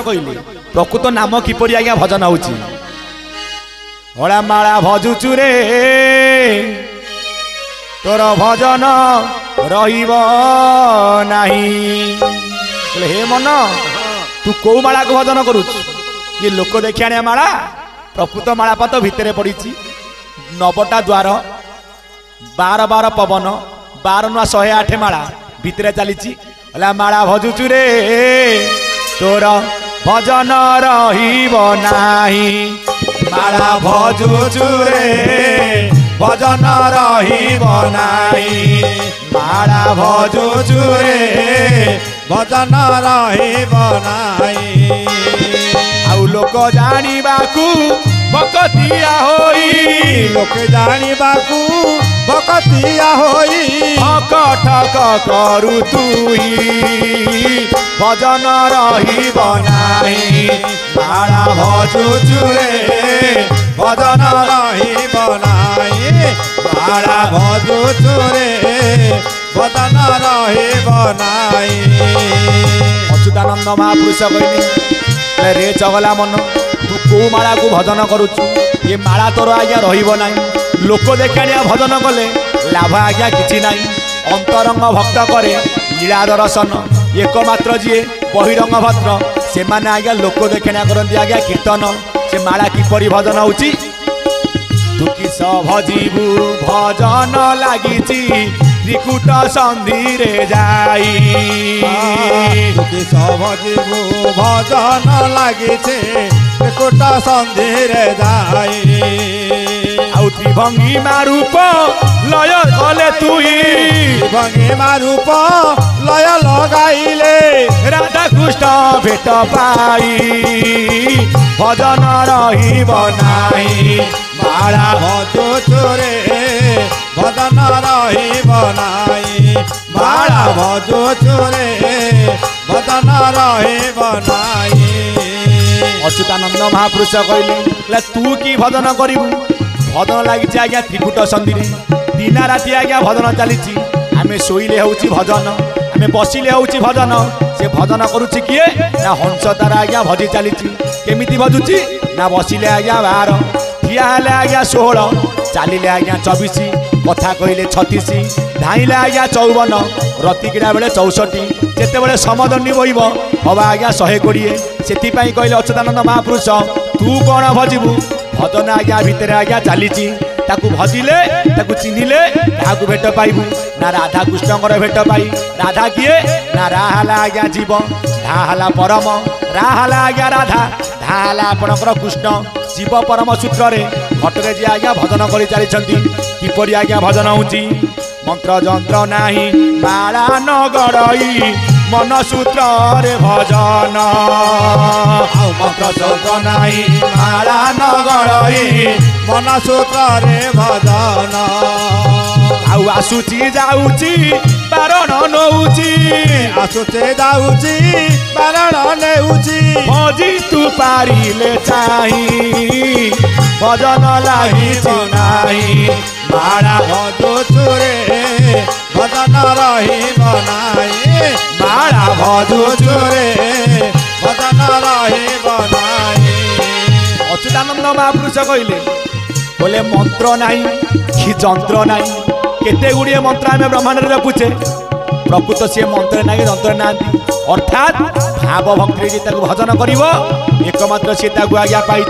कहले प्रकृत नाम किपरि आज्ञा भजन होची हला माला भजुचु रे तोर भजन रहिब नाही हे मन तू को माला को भजन करुच ये लोक देखिया माला प्रकृत माला पात भितर पड़ी नवटा द्वार 12 पवन 12 नुआ 108 माला भितर चली माला भजुचु रे तोर भजन रहिब नाही माला भजुचु रे भजन रहिब नाही माला भजुचु रे भजन रहिब नाही आउ लोक जानिबाकू भकतिया होई लोक जानिबाकू भकतिया होई ठक ठक करू तुई भजन रहिब नाही माला भजुचु रे भजन रहिब नाही माला भजुचु रे भजन रहिब नाही अच्युतानंद महापुरुष कहले रे चगला मन तू को माला को भजन करुचु ये माला तोर आज्ञा रहिब नाही लोक देखाणिया भजन कले लाभ आज्ञा किछि नाही अंतरंग भक्त करे लीला दर्शन एकमात्र जी बहिरंग भद्र से माने आज्ञा लोक देखाणिया करंती आज्ञा कीर्तन से माला किपरि भजन होची तू किस भजीबू भजन लागिची त्रिकुट संधि रे जाई तू किस भजीबू भजन लागिछे त्रिकुट संधि रे जाई आउ त्रिभंगी मारूप लय गले तुई त्रिभंगी मारूप लय लगाइले राधा कृष्ण भेट पाई भजन रहिब नाही माला भजुचु रे भजन रहिब नाही माला भजुचु रे भजन रहिब नाही अच्युतानंद महापुरुष कहले तू की भजन करिबू भजन लगी आज्ञा त्रिकुट संधि दिन राति आज्ञा भजन चली आमे शोइले होउची भजन आमे बसिले होउची भजन से भजन करुची किए ना हंस तार आज्ञा भजी चली केमिति भजुची ना बसिले आज्ञा 12 ठिया हेले आज्ञा 16 चलिले आज्ञा 24 कथा कहले 36 धाइले आज्ञा 54 रतिकिरा बेले 64 जेते बेले समदन्नी बहिब हवा आज्ञा 120 सेति पई कहले अच्युतानंद महापुरुष तू कोन भजिबू भजन आज्ञा भितर आज्ञा चली ताकू भजिले ताकू चिन्हिले ताकू भेट पाइबू ना राधा कृष्णकर भेट पाई राधा किए ना राहाला आज्ञा जीव धाहाला परम राहाला आज्ञा राधा धाहाला आपणकर कृष्ण जीव परम सूत्र रे घटरे जे आज्ञा भजन करि चली किपरि आज्ञा भजन होची मंत्र जंत्र नाही माला न गड़ई मन सूत्र रे भजन मंत्र जंत्र नाही माला न गड़ई मन सूत्र रे भजन आउ आसुची जाउची बारण नउची आसुचे जाउची बारण नेउची भजी तू पारिले चाही भजन लागि नाही माला भजुचु रे भजन रहिब नाही माला भजुचु रे भजन रहिब नाही अच्युतानंद महापुरुष कहले बोले मंत्र नाही कि जंत्र नाही केते गुड़िए मंत्र आम ब्रह्मांड में जपुचे प्रकृत सी मंत्र ना जंत्र ना अर्थात भाव भक्ति भजन कर एकमात्र सी आज्ञा पाई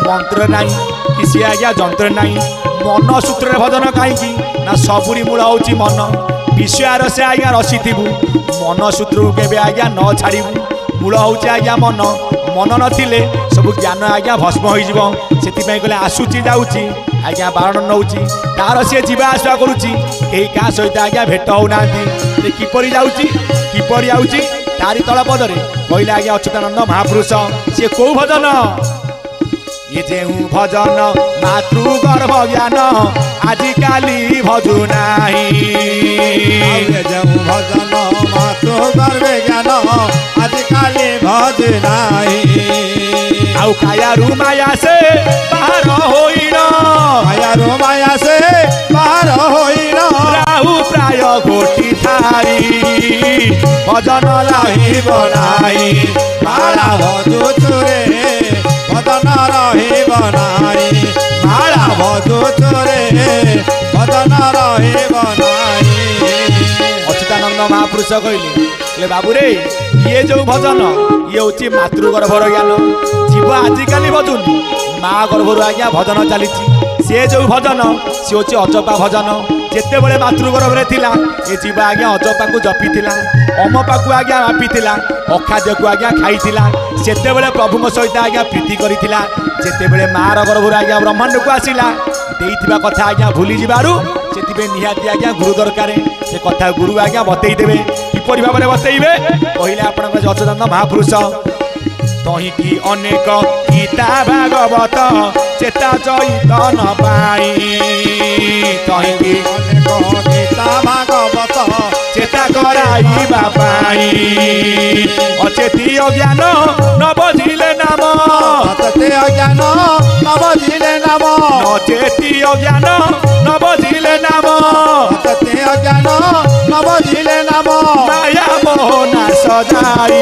मंत्र ना कि सी आज्ञा जंत्र ना मन सूत्र भजन कहीं ना सबुरी मूल हूँ मन विषय से आज्ञा रसी थी मन सूत्र के आज्ञा न छाड़ू मूल हूँ आज्ञा मन मन नथिले सब ज्ञान आज्ञा भस्म हो कहले आसुची जाऊँगी आज्ञा बारण नौची तार सी जीवा आसवा करुच्ची कहीं क्या सहित आज्ञा भेट होना किपरि जाऊँगी किपरि आउची तारी तल पदरे कहले आज्ञा अच्युतानंद महापुरुष सी कौ भजन ये जे भजन मातृ गर्भ ज्ञान आजिकाली भजु नाही भजन मातृ गर्भ ज्ञान आजिकाली भजु नाही आउ कायारू माया से बाहर होइन कायारू माया से बाहर होइन राहु प्राय गोटी था ଯାଇ ଭଜନ ରହିବ ନାହିଁ ମାଳା ଭଜୁଛୁରେ ଭଜନ ରହିବ ନାହିଁ ମାଳା ଭଜୁଛୁରେ ଭଜନ ରହିବ ନାହିଁ। ଅଚ୍ୟୁତାନନ୍ଦ ମହାପୁରୁଷ କହିଲେ ବାବୁ ରେ ଇଏ ଯୋଉ ଭଜନ ଇଏ ହଉଛି ମାତୃ ଗର୍ଭର ଜ୍ଞାନ ଜୀବ ଆଜିକାଲି ଭଜୁନି ମା ଗର୍ଭରୁ ଆଜ୍ଞା ଭଜନ ଚାଲିଛି। ସେ ଯୋଉ ଭଜନ ସେ ହଉଛି ଅଜପା ଭଜନ। ଯେତେବେଳେ ମାତୃ ଗର୍ଭରେ ଥିଲା ଏ ଜୀବ ଆଜ୍ଞା ଅଜପାକୁ ଜପିଥିଲା ଅମପାକୁ ଆଜ୍ଞା ମାପିଥିଲା ଅଖାଦ୍ୟକୁ ଆଜ୍ଞା ଖାଇଥିଲା ସେତେବେଳେ ପ୍ରଭୁଙ୍କ ସହିତ ଆଜ୍ଞା ପ୍ରୀତି କରିଥିଲା। ଯେତେବେଳେ ମାର ଗର୍ଭରୁ ଆଜ୍ଞା ବ୍ରହ୍ମାଣ୍ଡକୁ ଆସିଲା ଦେଇଥିବା କଥା ଆଜ୍ଞା ଭୁଲି ଯିବାରୁ ସେଥିପାଇଁ ନିହାତି ଆଜ୍ଞା ଗୁରୁ ଦରକାର। ସେ କଥା ଗୁରୁ ଆଜ୍ଞା ବତେଇଦେବେ। କିପରି ଭାବରେ ବତେଇବେ କହିଲେ ଆପଣଙ୍କ ଅଚ୍ୟୁତାନନ୍ଦ ମହାପୁରୁଷ ତହିଁକି ଅନେକ ଗୀତା ଭାଗବତ ଚେତା ଚୈତନ ପାଇ ତହିଁକି ଅନେକ ଗୀତା ଭାଗବତ ଚେତା କରାଇବା ପାଇଁ ଅଚେତୀ ଅଜ୍ଞାନ ନ ବୁଝିଲେ ନାମ ଅଚେତୀ ଅଜ୍ଞାନ ନ ବୁଝିଲେ ନାମ ଅଚେତୀ ଅଜ୍ଞାନ ନ ବୁଝିଲେ ନାମ ଅଚେତୀ ଅଜ୍ଞାନ ନ ବୁଝିଲେ ନାମ ମାୟା ମୋହ ନାଶ ଯାଇ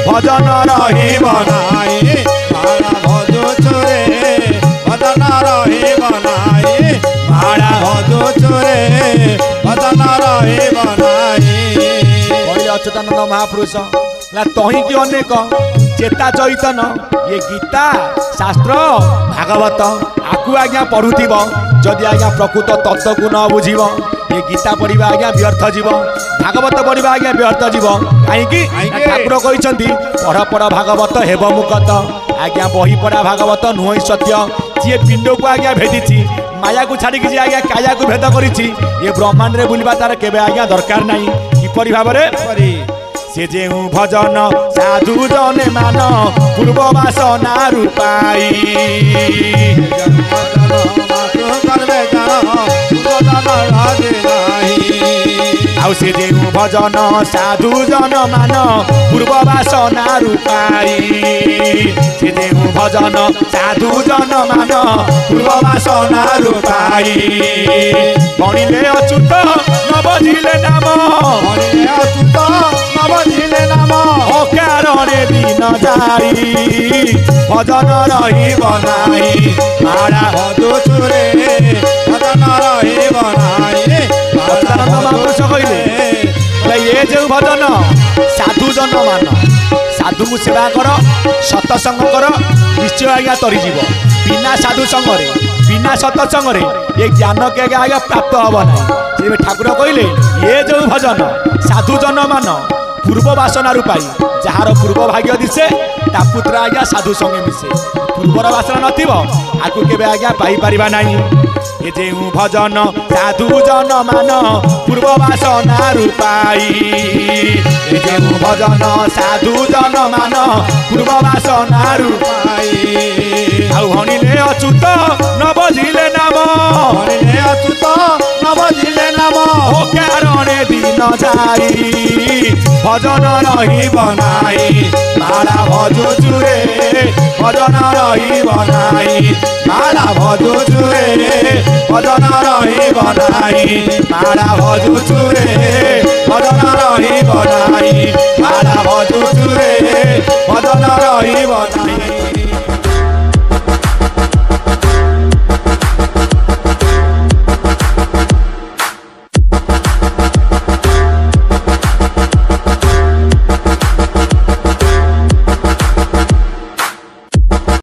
ଭଜନ ରହିବ ନାହିଁ ମାଳା ଭଜୁଛୁରେ ଭଜନ ରହିବ ନାହିଁ ମାଳା ଭଜୁଛୁରେ ଭଜନ ରହିବ ନାହିଁ। କହିଲେ ଅଚ୍ୟୁତାନନ୍ଦ ମହାପୁରୁଷ ତହିଁକି ଅନେକ ଚେତା ଚୈତନ ଇଏ ଗୀତା ଶାସ୍ତ୍ର ଭାଗବତ ଆକୁ ଆଜ୍ଞା ପଢୁଥିବ ଯଦି ଆଜ୍ଞା ପ୍ରକୃତ ତତ୍ତ୍ୱକୁ ନ ବୁଝିବ ଏ ଗୀତା ପଢିବା ଆଜ୍ଞା ବ୍ୟର୍ଥ ଯିବ ଭାଗବତ ପଢିବା ଆଜ୍ଞା ବ୍ୟର୍ଥ ଯିବ। କାହିଁକି ଠାକୁର କହିଛନ୍ତି ପଢ ପଢ ଭାଗବତ ହେବ ମୁକତ ଆଜ୍ଞା ବହି ପଢା ଭାଗବତ ନୁହେଁ ସତ୍ୟ। ଯିଏ ପିଣ୍ଡକୁ ଆଜ୍ଞା ଭେଦିଛି ମାୟାକୁ ଛାଡ଼ିକି ଯିଏ ଆଜ୍ଞା କାୟାକୁ ଭେଦ କରିଛି ଏ ବ୍ରହ୍ମାଣ୍ଡରେ ବୁଲିବା ତାର କେବେ ଆଜ୍ଞା ଦରକାର ନାହିଁ। କିପରି ଭାବରେ ସେ ଯେଉଁ ଭଜନ ସାଧୁ ଜନେ ମାନ ପୂର୍ବ ବାସନାରୁ ପାଇ ଆଉ ସେ ଯେଉଁ ଭଜନ ସାଧୁ ଜନ ମାନ ପୂର୍ବ ବାସନାରୁ ପାଇ ସେ ଯେଉଁ ଭଜନ ସାଧୁ ଜନ ମାନ ପୂର୍ବ ବାସନାରୁ ପାଇ ଗଣିଲେ ଅଚ୍ୟୁତ ନ ବୁଝିଲେ ନାମ ଅଚ୍ୟୁତ ନ ବୁଝିଲେ ନାମ ଅକାରଣେ ଦିନ ଯାଇ ଭଜନ ରହିବ ନାହିଁ ମାଳା ଭଜୁଛୁରେ ଭଜନ ରହିବ ନାହିଁ। ଅଚ୍ୟୁତାନନ୍ଦ ମହାପୁରୁଷ କହିଲେ ଏ ଯେଉଁ ଭଜନ ସାଧୁ ଜନ ମାନ ସାଧୁଙ୍କୁ ସେବା କର ସତସଙ୍ଗ କର ନିଶ୍ଚୟ ଆଜ୍ଞା ତରିଯିବ। ବିନା ସାଧୁ ସଙ୍ଗରେ ବିନା ସତସଙ୍ଗରେ ଏ ଜ୍ଞାନ କେବେ ଆଜ୍ଞା ପ୍ରାପ୍ତ ହବ ନାହିଁ। ସେ ଠାକୁର କହିଲେ ଏ ଯେଉଁ ଭଜନ ସାଧୁ ଜନ ମାନ ପୂର୍ବ ବାସନାରୁ ପାଇ ଯାହାର ପୂର୍ବ ଭାଗ୍ୟ ଦିଶେ ତା ପୁତ୍ର ଆଜ୍ଞା ସାଧୁ ସଙ୍ଗେ ମିଶେ ପୂର୍ବର ବାସନା ନଥିବ ଆକୁ କେବେ ଆଜ୍ଞା ପାଇପାରିବା ନାହିଁ। ଏ ଯେଉଁ ଭଜନ ସାଧୁ ଜନ ମାନ ପୂର୍ବ ବାସନାରୁ ପାଇ ଏ ଯେଉଁ ଭଜନ ସାଧୁ ଜନ ମାନ ପୂର୍ବ ବାସନାରୁ ପାଇ ଆଉ ଭଣିଲେ ଅଚ୍ୟୁତ ନ ବୁଝିଲେ ନାମ ଭଣିଲେ ଅଚ୍ୟୁତ ନ ବୁଝିଲେ ନାମ ଅକାରଣେ ଦିନ ଯାଇ ଭଜନ ରହିବ ନାହିଁ ମାଳା ଭଜୁଛୁରେ ଭଜନ ରହିବ ନାହିଁ ମାଳା ଭଜୁଛୁରେ ଭଜନ ରହିବ ନାହିଁ ମାଳା ଭଜୁଛୁରେ ଭଜନ ରହିବ ନାହିଁ ମାଳା ଭଜୁଛୁରେ ଭଜନ ରହିବ ନାହିଁ।